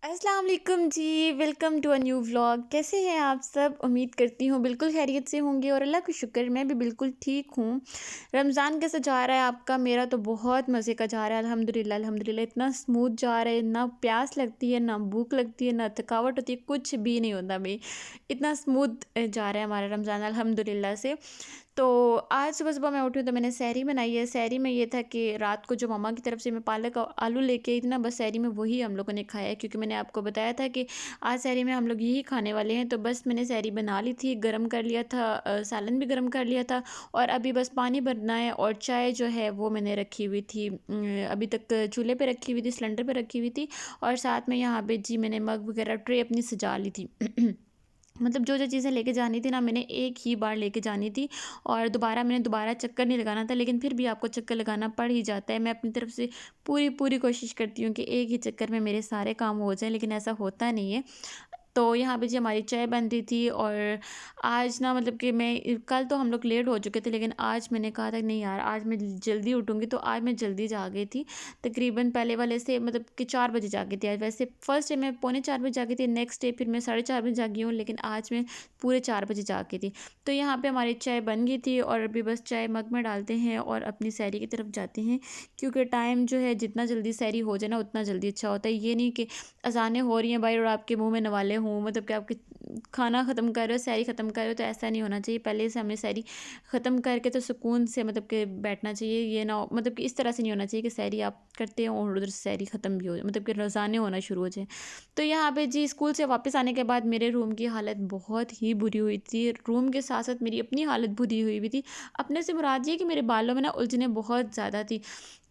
अस्सलाम वालेकुम जी। Welcome to a new vlog. कैसे हैं आप सब? उम्मीद करती हूँ बिल्कुल खैरियत से होंगे और अल्लाह का शुक्र मैं भी बिल्कुल ठीक हूँ। रमज़ान कैसा जा रहा है आपका? मेरा तो बहुत मज़े का जा रहा है, अल्हम्दुलिल्लाह अल्हम्दुलिल्लाह। इतना स्मूथ जा रहा है, ना प्यास लगती है, ना भूख लगती है, ना थकावट होती है, कुछ भी नहीं होता भाई। इतना स्मूथ जा रहा है हमारा रमज़ान अल्हम्दुलिल्लाह से। तो आज सुबह-सुबह मैं उठी हूँ तो मैंने सहरी बनाई है। सहरी में ये था कि रात को जो मम्मा की तरफ से मैं पालक और आलू लेके आई थी ना, बस सहरी में वही हम लोगों ने खाया है, क्योंकि मैंने आपको बताया था कि आज सहरी में हम लोग यही खाने वाले हैं। तो बस मैंने सहरी बना ली थी, गरम कर लिया था, सालन भी गरम कर लिया था और अभी बस पानी भरना है और चाय जो है वो मैंने रखी हुई थी। अभी तक चूल्हे पे रखी हुई थी, सिलेंडर पे रखी हुई थी और साथ में यहाँ पे जी मैंने मग वगैरह ट्रे अपनी सजा ली थी। मतलब जो-जो चीज़ें लेके जानी थी ना, मैंने एक ही बार लेके जानी थी और दोबारा चक्कर नहीं लगाना था, लेकिन फिर भी आपको चक्कर लगाना पड़ ही जाता है। मैं अपनी तरफ से पूरी कोशिश करती हूँ कि एक ही चक्कर में मेरे सारे काम हो जाएँ, लेकिन ऐसा होता नहीं है। तो यहाँ पे जी हमारी चाय बन रही थी और आज ना मतलब कि मैं कल तो हम लोग लेट हो चुके थे, लेकिन आज मैंने कहा था नहीं यार, आज मैं जल्दी उठूँगी, तो आज मैं जल्दी जाग गई थी। तकरीबन पहले वाले से मतलब कि 4 बजे जागी थी आज। वैसे फर्स्ट डे मैं पौने 4 बजे जागी थी, नेक्स्ट डे फिर मैं साढ़े 4 बजे जागी हूँ, लेकिन आज मैं पूरे 4 बजे जाग गई थी। तो यहाँ पे हमारी चाय बन गई थी और अभी बस चाय मग में डालते हैं और अपनी सैरी की तरफ जाते हैं, क्योंकि टाइम जो है जितना जल्दी सैरी हो जाए ना उतना जल्दी अच्छा होता है। ये नहीं कि अज़ानें हो रही हैं भाई और आपके मुँह में नवाले हों, मतलब कि आपके खाना ख़त्म कर रहे हो, सैरी ख़त्म कर रहे हो, तो ऐसा नहीं होना चाहिए। पहले से हमें सैरी ख़त्म करके तो सुकून से मतलब कि बैठना चाहिए। ये ना हो मतलब कि इस तरह से नहीं होना चाहिए कि सैरी आप करते हो और उधर से सैरी ख़त्म भी हो जाए, मतलब कि रोज़ाने होना शुरू हो जाए। तो यहाँ पे जी स्कूल से वापस आने के बाद मेरे रूम की हालत बहुत ही बुरी हुई थी। रूम के साथ-साथ मेरी अपनी हालत बुरी हुई हुई थी। अपने से मुराद ये है कि मेरे बालों में ना उलझनें बहुत ज़्यादा थी।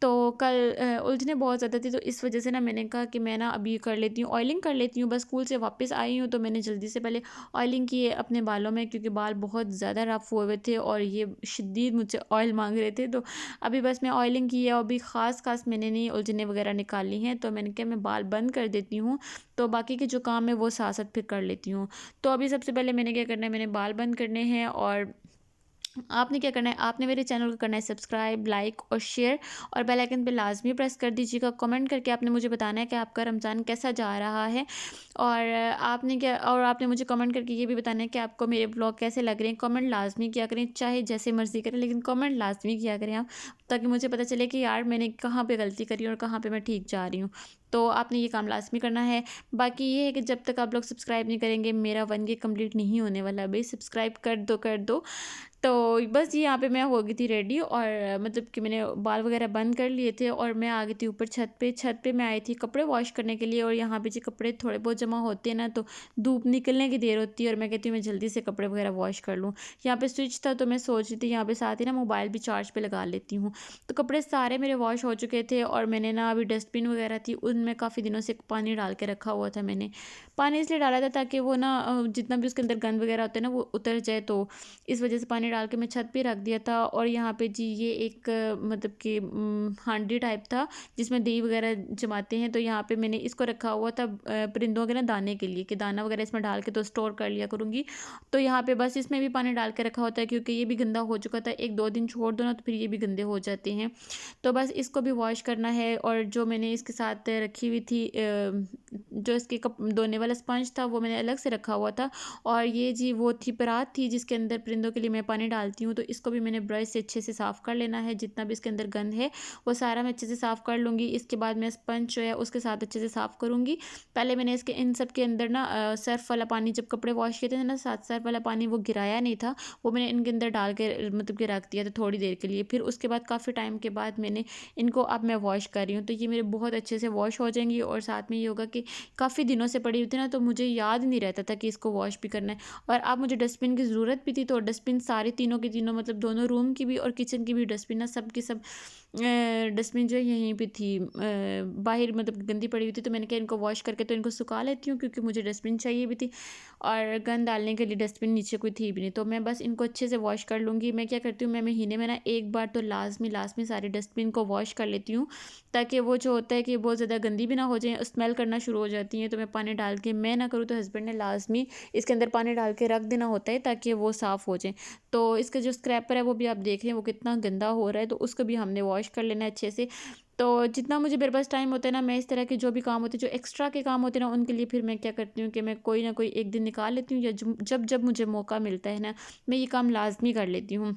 तो कल उलझनें बहुत ज़्यादा थी, तो इस वज़ह से ना मैंने कहा कि मैं ना अभी कर लेती हूँ, ऑयलिंग कर लेती हूँ। बस स्कूल से वापस आई हूँ तो मैंने जल्दी से पहले ऑयलिंग की है अपने बालों में, क्योंकि बाल बहुत ज़्यादा रफ़ हुए हुए थे और ये शदीद मुझसे ऑयल माँग रहे थे। तो अभी बस मैं ऑयलिंग की है और अभी ख़ास मैंने नहीं उलझनें वग़ैरह निकाली हैं, तो मैंने कहा मैं बाल बंद कर देती हूँ, तो बाकी के जो काम है वो साथ-साथ फिर कर लेती हूँ। तो अभी सबसे पहले मैंने क्या करना है, मैंने बाल बंद करने हैं और आपने क्या करना है, आपने मेरे चैनल को करना है सब्सक्राइब, लाइक और शेयर और बेल आइकन पे लाज़मी प्रेस कर दीजिएगा। कमेंट करके आपने मुझे बताना है कि आपका रमज़ान कैसा जा रहा है और आपने मुझे कमेंट करके ये भी बताना है कि आपको मेरे ब्लॉग कैसे लग रहे हैं। कमेंट लाज़मी किया करें, चाहे जैसे मर्ज़ी करें, लेकिन कमेंट लाज़मी किया करें आप, ताकि मुझे पता चले कि यार मैंने कहाँ पे गलती करी और कहाँ पे मैं ठीक जा रही हूँ। तो आपने ये काम लाज़मी करना है। बाकी ये है कि जब तक आप लोग सब्सक्राइब नहीं करेंगे, मेरा 1K कंप्लीट नहीं होने वाला। भई सब्सक्राइब कर दो। तो बस ये यहाँ पे मैं हो गई थी रेडी और मतलब कि मैंने बाल वगैरह बंद कर लिए थे और मैं आ गई थी ऊपर छत पे। छत पे मैं आई थी कपड़े वॉश करने के लिए और यहाँ पे जो कपड़े थोड़े बहुत जमा होते हैं ना, तो धूप निकलने की देर होती है और मैं कहती हूँ मैं जल्दी से कपड़े वगैरह वॉश कर लूँ। यहाँ पे स्विच था तो मैं सोच रही थी यहाँ पे साथ ही ना मोबाइल भी चार्ज पे लगा लेती हूँ। तो कपड़े सारे मेरे वॉश हो चुके थे और मैंने ना अभी डस्टबिन वगैरह थी उनमें काफ़ी दिनों से पानी डाल के रखा हुआ था मैंने। पानी इसलिए डाला था ताकि वो ना जितना भी उसके अंदर गंद वगैरह होता है ना वो उतर जाए, तो इस वजह से पानी डाल के मैं छत पे रख दिया था। और यहाँ पे जी ये एक मतलब कि हांडी टाइप था जिसमें दही वगैरह जमाते हैं, तो यहाँ पे मैंने इसको रखा हुआ था परिंदों के ना दाने के लिए, कि दाना वगैरह इसमें डाल के तो स्टोर कर लिया करूँगी। तो यहाँ पे बस इसमें भी पानी डाल के रखा होता है, क्योंकि ये भी गंदा हो चुका था। 1-2 दिन छोड़ दो ना तो फिर ये भी गंदे हो जाते हैं। तो बस इसको भी वॉश करना है। और जो मैंने इसके साथ रखी हुई थी जो इसके कप धोने वाला स्पंज था वो मैंने अलग से रखा हुआ था। और ये जी वो थी परात थी जिसके अंदर परिंदों के लिए मैं पानी डालती हूँ, तो इसको भी मैंने ब्रश से अच्छे से साफ़ कर लेना है। जितना भी इसके अंदर गंद है वो सारा मैं अच्छे से साफ़ कर लूँगी। इसके बाद मैं स्पंज जो है उसके साथ अच्छे से साफ़ करूँगी। पहले मैंने इसके इन सब के अंदर ना सर्फ़ वाला पानी, जब कपड़े वॉश किए थे ना, साथ सर्फ़ वाला पानी वो गिराया नहीं था, वो मैंने इनके अंदर डाल के मतलब कि रख दिया था थोड़ी देर के लिए। फिर उसके बाद काफ़ी टाइम के बाद मैंने इनको अब मैं वॉश कर रही हूँ, तो ये मेरे बहुत अच्छे से वॉश हो जाएंगी। और साथ में ये होगा कि काफ़ी दिनों से पड़ी हुई थी ना, तो मुझे याद नहीं रहता था कि इसको वॉश भी करना है। और अब मुझे डस्टबिन की ज़रूरत भी थी, तो डस्टबिन सारी तीनों की तीनों मतलब दोनों रूम की भी और किचन की भी डस्टबिन ना, सब की सब डस्टबिन जो है यहीं पे थी, बाहर मतलब गंदी पड़ी हुई थी। तो मैंने कहा इनको वॉश करके तो इनको सुखा लेती हूँ, क्योंकि मुझे डस्टबिन चाहिए भी थी और गंद डालने के लिए डस्टबिन नीचे कोई थी भी नहीं। तो मैं बस इनको अच्छे से वॉश कर लूँगी। मैं क्या करती हूँ, मैं महीने में ना एक बार तो लाजमी सारे डस्टबिन को वॉश कर लेती हूँ, ताकि वो जो होता है कि बहुत ज़्यादा गंदी भी ना हो जाए, स्मेल करना शुरू हो जाती हैं। तो मैं पानी डाल के, मैं ना करूँ तो हस्बैंड ने लाजमी इसके अंदर पानी डाल के रख देना होता है, ताकि वो साफ़ हो जाए। तो इसका जो स्क्रैपर है वो भी आप देख रहे हैं वो कितना गंदा हो रहा है, तो उसको भी हमने वॉश कर लेना है अच्छे से। तो जितना मुझे मेरे पास टाइम होता है ना, मैं इस तरह के जो भी काम होते हैं, जो एक्स्ट्रा के काम होते हैं ना, उनके लिए फिर मैं क्या करती हूँ कि मैं कोई ना कोई एक दिन निकाल लेती हूँ, या जब जब मुझे मौका मिलता है ना, मैं ये काम लाज़मी कर लेती हूँ।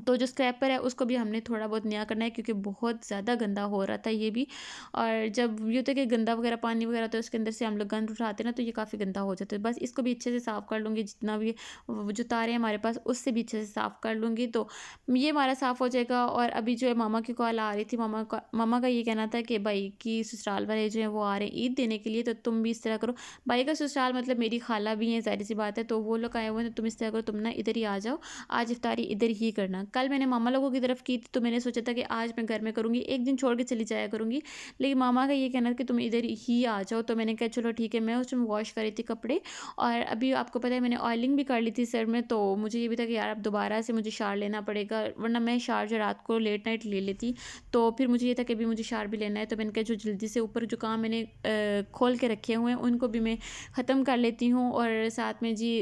तो जो स्क्रैपर है उसको भी हमने थोड़ा बहुत नया करना है, क्योंकि बहुत ज़्यादा गंदा हो रहा था ये भी। और जब ये होता है कि गंदा वगैरह पानी वगैरह तो उसके अंदर से हम लोग गंद उठाते हैं ना, तो ये काफ़ी गंदा हो जाता है। बस इसको भी अच्छे से साफ़ कर लूँगी, जितना भी वो जो तारे हैं हमारे पास उससे भी अच्छे से साफ़ कर लूँगी, तो ये हमारा साफ़ हो जाएगा। और अभी जो है मामा की कॉल आ रही थी, मामा का ये कहना था कि भाई की ससुराल वाले जो हैं वो आ रहे हैं ईद देने के लिए, तो तुम भी इस तरह करो। भाई का ससुराल मतलब मेरी खाला भी हैं, ज़ाहिर सी बात है, तो वो लोग आए हुए हैं, तो तुम इस तरह करो, तुम ना इधर ही आ जाओ, आज इफ्तारी इधर ही करना। कल मैंने मामा लोगों की तरफ की थी, तो मैंने सोचा था कि आज मैं घर में करूँगी, एक दिन छोड़ के चली जाया करूँगी। लेकिन मामा का ये कहना था कि तुम इधर ही आ जाओ, तो मैंने कहा चलो ठीक है। मैं उस टाइम वॉश कर रही थी कपड़े, और अभी आपको पता है मैंने ऑयलिंग भी कर ली थी सर में, तो मुझे ये भी था कि यार अब दोबारा से मुझे शावर लेना पड़ेगा, वरना मैं शावर जो रात को लेट नाइट ले लेती। तो फिर मुझे ये था कि अभी मुझे शावर भी लेना है, तो मैंने कहा जो जल्दी से ऊपर जो काम मैंने खोल के रखे हुए हैं उनको भी मैं ख़त्म कर लेती हूँ, और साथ में जी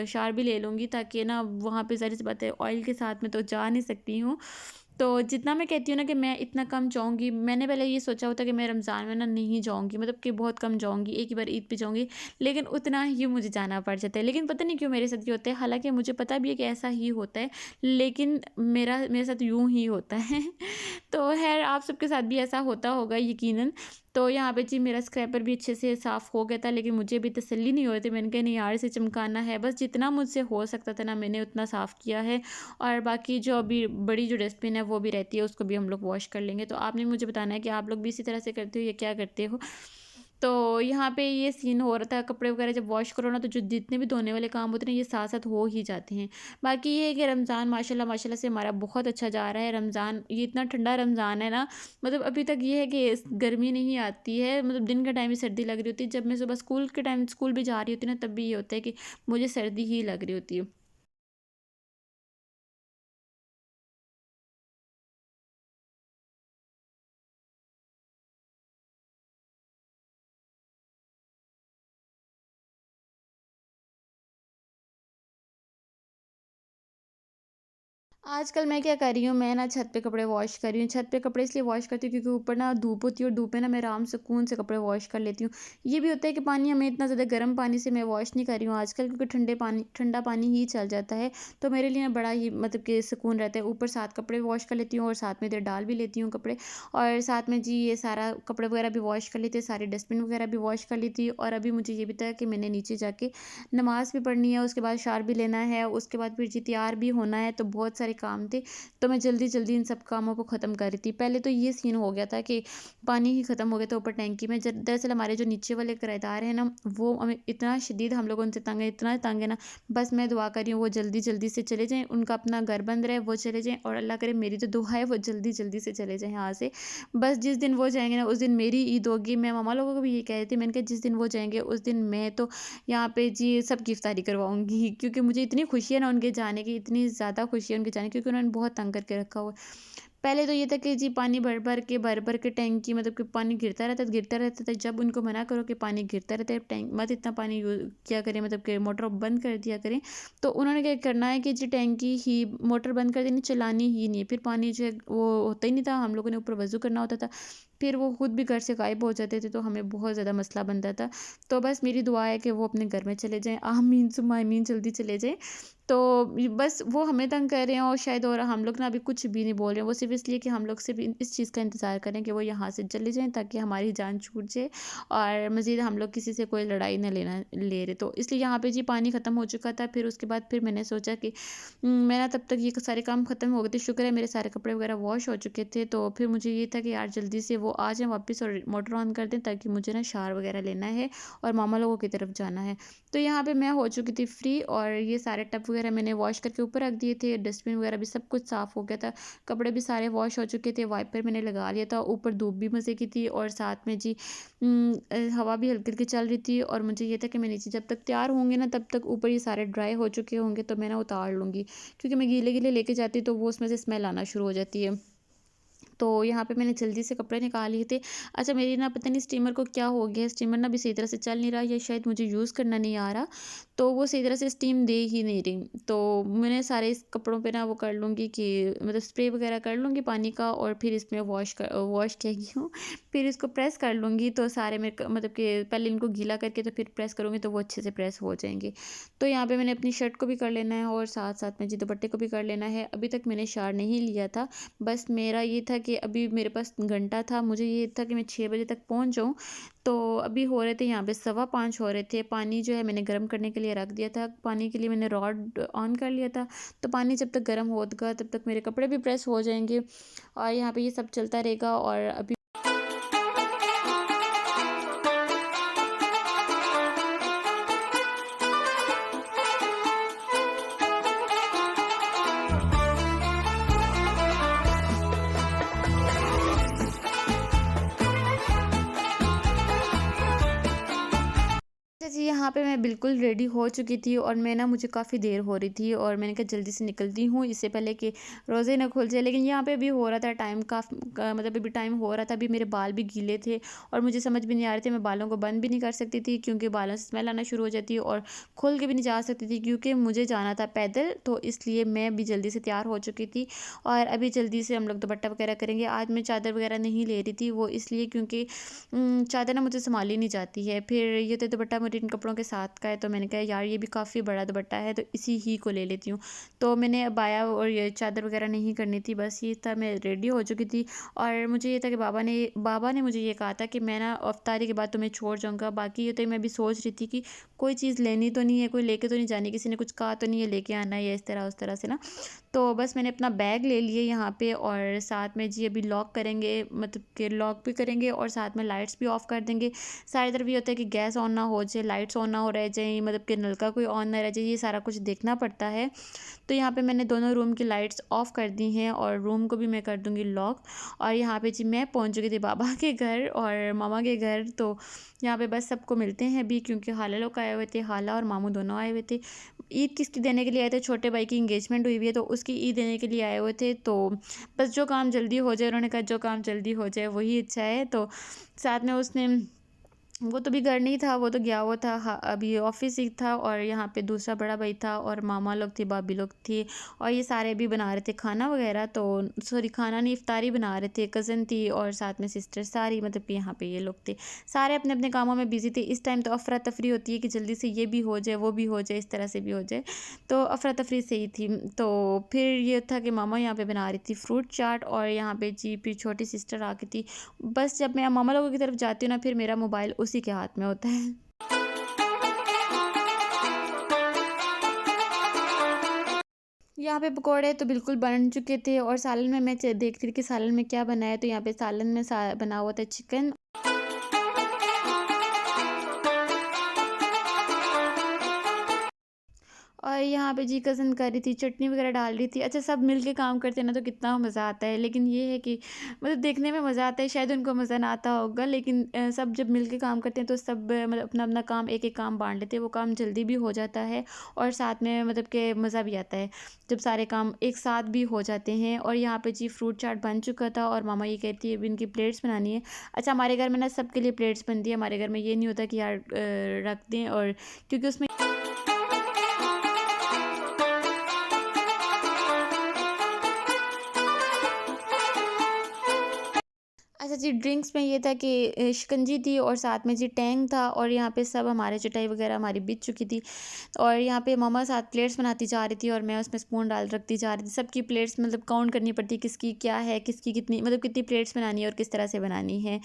शावर भी ले लूँगी, ताकि ना वहाँ पे ज़ाहिर सी बात है ऑयल के साथ में तो जा नहीं सकती हूँ। तो जितना मैं कहती हूँ ना कि मैं इतना कम जाऊँगी, मैंने पहले ये सोचा होता कि मैं रमज़ान में ना नहीं जाऊँगी, मतलब कि बहुत कम जाऊँगी, एक ही बार ईद पे जाऊँगी, लेकिन उतना ही मुझे जाना पड़ जाता है। लेकिन पता नहीं क्यों मेरे साथ ये होता है, हालाँकि मुझे पता भी है कि ऐसा ही होता है, लेकिन मेरे साथ यूँ ही होता है। तो ख़ैर आप सबके साथ भी ऐसा होता होगा यकीनन। तो यहाँ पे जी मेरा स्क्रैपर भी अच्छे से साफ़ हो गया था, लेकिन मुझे भी तसल्ली नहीं हो रही थी। मैंने कहा नहीं यार, इसे चमकाना है, बस जितना मुझसे हो सकता था ना मैंने उतना साफ़ किया है। और बाकी जो अभी बड़ी जो डस्टबिन है वो भी रहती है, उसको भी हम लोग वॉश कर लेंगे। तो आपने मुझे बताना है कि आप लोग भी इसी तरह से करते हो या क्या करते हो? तो यहाँ पे ये सीन हो रहा था, कपड़े वगैरह जब वॉश करो ना, तो जो जितने भी धोने वाले काम होते हैं ना, ये साथ-साथ हो ही जाते हैं। बाकी ये है कि रमज़ान माशाल्लाह माशाल्लाह से हमारा बहुत अच्छा जा रहा है। रमज़ान ये इतना ठंडा रमज़ान है ना, मतलब अभी तक ये है कि गर्मी नहीं आती है, मतलब दिन के टाइम ही सर्दी लग रही होती है। जब मैं सुबह स्कूल के टाइम स्कूल भी जा रही होती हूँ ना, तब भी ये होता है कि मुझे सर्दी ही लग रही होती है। आजकल मैं क्या कर रही हूँ, मैं ना छत पे कपड़े वॉश कर रही हूँ। छत पे कपड़े इसलिए वॉश करती हूँ क्योंकि ऊपर ना धूप होती है, और धूप में ना मैं आराम सुकून से कपड़े वॉश कर लेती हूँ। ये भी होता है कि पानी हमें इतना ज़्यादा गर्म पानी से मैं वॉश नहीं कर रही हूँ आजकल, क्योंकि ठंडा पानी ही चल जाता है। तो मेरे लिए ना बड़ा ही मतलब कि सुकून रहता है। ऊपर साथ कपड़े वॉश कर लेती हूँ, और साथ में इधर डाल भी लेती हूँ कपड़े। और साथ में जी ये सारा कपड़े वगैरह भी वॉश कर लेते, सारी डस्टबिन वगैरह भी वॉश कर ली थी। और अभी मुझे ये भी था कि मैंने नीचे जाके नमाज़ भी पढ़नी है, उसके बाद शावर भी लेना है, उसके बाद फिर जी तैयार भी होना है, तो बहुत सारे काम थे। तो मैं जल्दी-जल्दी इन सब कामों को ख़त्म कर रही थी। पहले तो ये सीन हो गया था कि पानी ही ख़त्म हो गया था ऊपर टैंकी में। दरअसल हमारे जो नीचे वाले किराएदार हैं ना, वो हमें इतना शदीद हम लोग उनसे तंग हैं, इतना तंग है ना, बस मैं दुआ कर रही हूँ वो जल्दी-जल्दी से चले जाएँ, उनका अपना घर बंद रहे, वो चले जाएँ, और अल्लाह करे मेरी तो दुआ है वो जल्दी-जल्दी से चले जाएँ यहाँ से। बस जिस दिन वो जाएँगे ना, उस दिन मेरी ईद होगी। मैं मम्मा लोगों को भी ये कह रही थी, मैंने कहा जिस दिन वो जाएँगे उस दिन मैं तो यहाँ पे जी सबकी इफ्तारी करवाऊँगी, क्योंकि मुझे इतनी खुशी है ना उनके जाने की, इतनी ज़्यादा खुशी है उनके जाने की, क्योंकि उन्होंने बहुत तंग करके रखा हुआ है। पहले तो ये था कि जी पानी भर-भर के टैंकी, मतलब कि पानी गिरता रहता था। जब उनको मना करो कि पानी गिरता रहता है, टैंक मत इतना पानी किया करें, मतलब कि मोटर बंद कर दिया करें। तो उन्होंने क्या करना है कि जी टैंकी ही मोटर बंद कर देनी, चलानी ही नहीं है। फिर पानी जो है वो होता ही नहीं था, हम लोगों ने ऊपर वज़ू करना होता था। फिर वो खुद भी घर से गायब हो जाते थे, तो हमें बहुत ज़्यादा मसला बनता था। तो बस मेरी दुआ है कि वो अपने घर में चले जाएँ। आमीन सुम्मा आमीन, जल्दी चले जाएँ। तो बस वो हमें तंग कर रहे हैं, और शायद और हम लोग ना अभी कुछ भी नहीं बोल रहे हैं, वो सिर्फ़ इसलिए कि हम लोग सिर्फ़ इस चीज़ का इंतज़ार करें कि वो यहाँ से चले जाएँ, ताकि हमारी जान छूट जाए, और मज़ीद हम लोग किसी से कोई लड़ाई ना ले रहे। तो इसलिए यहाँ पे जी पानी ख़त्म हो चुका था। फिर उसके बाद फिर मैंने सोचा कि मेरा तब तक ये सारे काम ख़त्म हो गए थे, शुक्र है मेरे सारे कपड़े वगैरह वॉश हो चुके थे। तो फिर मुझे ये था कि यार जल्दी से वो आ जाएँ वापस और मोटर ऑन कर दें, ताकि मुझे ना शावर वगैरह लेना है और मामा लोगों की तरफ जाना है। तो यहाँ पे मैं हो चुकी थी फ्री, और ये सारे टब वगैरह मैंने वॉश करके ऊपर रख दिए थे, डस्टबिन वगैरह भी सब कुछ साफ़ हो गया था, कपड़े भी सारे वॉश हो चुके थे, वाइपर मैंने लगा लिया था, ऊपर धूप भी मज़े की थी, और साथ में जी हवा भी हल्की-हल्की चल रही थी, और मुझे ये था कि मैं नीचे जब तक तैयार होंगे ना, तब तक ऊपर ये सारे ड्राई हो चुके होंगे, तो मैं ना उतार लूँगी, क्योंकि मैं गीले-गीले लेके जाती तो वो उसमें से स्मेल आना शुरू हो जाती है। तो यहाँ पे मैंने जल्दी से कपड़े निकाल लिए थे। अच्छा मेरी ना पता नहीं स्टीमर को क्या हो गया है, स्टीमर ना अभी सही तरह से चल नहीं रहा या शायद मुझे यूज़ करना नहीं आ रहा, तो वो सही तरह से स्टीम दे ही नहीं रही। तो मैंने सारे इस कपड़ों पे ना वो कर लूँगी कि मतलब स्प्रे वगैरह कर लूँगी पानी का और फिर इसमें वॉश कह रही हूँ, फिर इसको प्रेस कर लूँगी तो सारे मेरे मतलब कि पहले इनको गीला करके तो फिर प्रेस करूँगी तो वो अच्छे से प्रेस हो जाएँगे। तो यहाँ पे मैंने अपनी शर्ट को भी कर लेना है और साथ-साथ में जी दुपट्टे को भी कर लेना है। अभी तक मैंने शावर नहीं लिया था। बस मेरा ये था कि अभी मेरे पास घंटा था, मुझे ये था कि मैं 6 बजे तक पहुँच जाऊँ। तो अभी हो रहे थे यहाँ पे 5:15 हो रहे थे। पानी जो है मैंने गर्म करने के लिए रख दिया था। पानी के लिए मैंने रॉड ऑन कर लिया था। तो पानी जब तक गर्म होगा तब तक मेरे कपड़े भी प्रेस हो जाएँगे और यहाँ पे ये सब चलता रहेगा और अभी अच्छा जी, यहाँ पे मैं बिल्कुल रेडी हो चुकी थी और मैं ना मुझे काफ़ी देर हो रही थी और मैंने कहा जल्दी से निकलती हूँ इससे पहले कि रोज़े ना खुल जाए। लेकिन यहाँ पे भी हो रहा था टाइम मतलब अभी टाइम हो रहा था, अभी मेरे बाल भी गीले थे और मुझे समझ भी नहीं आ रहे थे, मैं बालों को बंद भी नहीं कर सकती थी क्योंकि बालों से स्मेल आना शुरू हो जाती है और खोल के भी नहीं जा सकती थी क्योंकि मुझे जाना था पैदल, तो इसलिए मैं भी जल्दी से तैयार हो चुकी थी और अभी जल्दी से हम लोग दुपट्टा वगैरह करेंगे। आज मैं चादर वगैरह नहीं ले रही थी, वो इसलिए क्योंकि चादर ना मुझे सँभाली नहीं जाती है। फिर ये तो दुपट्टा मेरे इन कपड़ों के साथ का है, तो मैंने कहा यार ये भी काफ़ी बड़ा दुपट्टा है, तो इसी ही को ले लेती हूँ। तो मैंने अबाया और ये चादर वगैरह नहीं करनी थी, बस ये था मैं रेडी हो चुकी थी और मुझे ये था कि बाबा ने मुझे ये कहा था कि मैं ना इफ्तारी के बाद तुम्हें छोड़ जाऊँगा। बाकी ये तो मैं भी सोच रही थी कि कोई चीज़ लेनी तो नहीं है, कोई लेके तो नहीं जानी, किसी ने कुछ कहा तो नहीं है लेके आना है या इस तरह उस तरह से ना। तो बस मैंने अपना बैग ले लिए यहाँ पे और साथ में जी अभी लॉक करेंगे, मतलब कि लॉक भी करेंगे और साथ में लाइट्स भी ऑफ़ कर देंगे। सारी तरफ ये होता है कि गैस ऑन ना हो जाए, लाइट्स ऑन ना हो रह जाएँ, मतलब कि नल का कोई ऑन ना रह जाए, ये सारा कुछ देखना पड़ता है। तो यहाँ पे मैंने दोनों रूम की लाइट्स ऑफ़ कर दी हैं और रूम को भी मैं कर दूँगी लॉक। और यहाँ पे जी मैं पहुँच चुकी थी बाबा के घर और मामा के घर, तो यहाँ पे बस सबको मिलते हैं अभी क्योंकि खाला लोग आए हुए थे, खाला और मामू दोनों आए हुए थे। ईद किसकी देने के लिए आए थे, छोटे भाई की एंगेजमेंट हुई हुई है तो उसकी ईद देने के लिए आए हुए थे। तो बस जो काम जल्दी हो जाए, उन्होंने कहा जो काम जल्दी हो जाए वही अच्छा है। तो साथ में उसने वो तो भी घर नहीं था, वो तो गया हुआ था, हाँ, अभी ऑफ़िस ही था और यहाँ पे दूसरा बड़ा भाई था और मामा लोग थे, भाभी लोग थे और ये सारे भी बना रहे थे खाना वगैरह, तो सॉरी खाना नहीं इफ्तारी बना रहे थे, कज़न थी और साथ में सिस्टर सारी, मतलब कि यहाँ पे ये लोग थे। सारे अपने-अपने कामों में बिज़ी थे। इस टाइम तो अफ़रा-तफ़री होती है कि जल्दी से ये भी हो जाए, वो भी हो जाए, इस तरह से भी हो जाए, तो अफ़रा-तफ़री से ही थी। तो फिर ये था कि मामा यहाँ पे बना रही थी फ्रूट चाट और यहाँ पे जी फिर छोटी सिस्टर आ गई थी। बस जब मैं मामा लोगों की तरफ जाती हूँ ना फिर मेरा मोबाइल उसी के हाथ में होता है। यहाँ पे पकोड़े तो बिल्कुल बन चुके थे और सालन में मैं देख रही थी कि सालन में क्या बना है, तो यहाँ पे सालन में बना हुआ था चिकन। और यहाँ पे जी कज़न कर रही थी, चटनी वग़ैरह डाल रही थी। अच्छा सब मिल के काम करते हैं ना तो कितना मज़ा आता है। लेकिन ये है कि मतलब देखने में मज़ा आता है, शायद उनको मज़ा ना आता होगा, लेकिन सब जब मिल के काम करते हैं तो सब मतलब अपना-अपना काम एक-एक काम बाँट लेते हैं। वो काम जल्दी भी हो जाता है और साथ में मतलब कि मज़ा भी आता है, जब सारे काम एक साथ भी हो जाते हैं। और यहाँ पे जी फ्रूट चाट बन चुका था और मामा ये कहती है अभी इनकी प्लेट्स बनानी है। अच्छा हमारे घर में ना सबके लिए प्लेट्स बनती है, हमारे घर में ये नहीं होता कि यार रख दें, और क्योंकि उसमें अच्छा जी, ड्रिंक्स में ये था कि शिकंजी थी और साथ में जी टैंग था और यहाँ पे सब हमारे चटाई वगैरह हमारी बिछ चुकी थी और यहाँ पे मम्मा साथ प्लेट्स बनाती जा रही थी और मैं उसमें स्पून डाल रखती जा रही थी। सबकी प्लेट्स मतलब काउंट करनी पड़ती है, किसकी क्या है, किसकी कितनी, मतलब कितनी प्लेट्स बनानी है और किस तरह से बनानी है।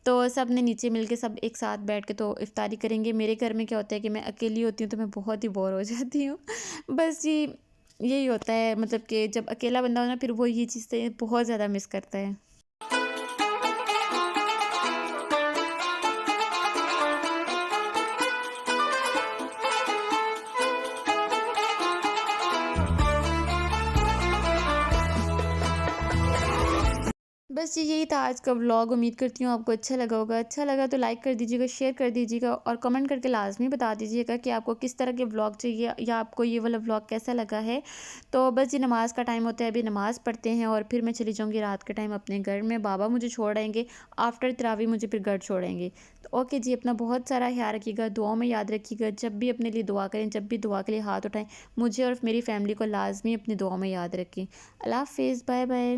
तो सब ने नीचे मिल के सब एक साथ बैठ के तो इफ्तारी करेंगे। मेरे घर में क्या होता है कि मैं अकेली होती हूँ तो मैं बहुत ही बोर हो जाती हूँ। बस जी यही होता है, मतलब कि जब अकेला बंदा हो ना फिर वो ये चीज़ें बहुत ज़्यादा मिस करता है। बस जी यही था आज का व्लॉग। उम्मीद करती हूँ आपको अच्छा लगा होगा। अच्छा लगा तो लाइक कर दीजिएगा, शेयर कर दीजिएगा और कमेंट करके लाज़मी बता दीजिएगा कि आपको किस तरह के व्लॉग चाहिए या आपको ये वाला व्लॉग कैसा लगा है। तो बस जी नमाज़ का टाइम होता है, अभी नमाज़ पढ़ते हैं और फिर मैं चली जाऊँगी रात के टाइम अपने घर में। बाबा मुझे छोड़ आएँगे, आफ्टर तरावी मुझे फिर घर छोड़ेंगे। तो ओके जी, अपना बहुत सारा ख्याल रखिएगा, दुआओं में याद रखिएगा। जब भी अपने लिए दुआ करें, जब भी दुआ के लिए हाथ उठाएँ, मुझे और मेरी फैमिली को लाज़मी अपनी दुआओं में याद रखें। अल्लाह हाफ़िज़, बाय बाय।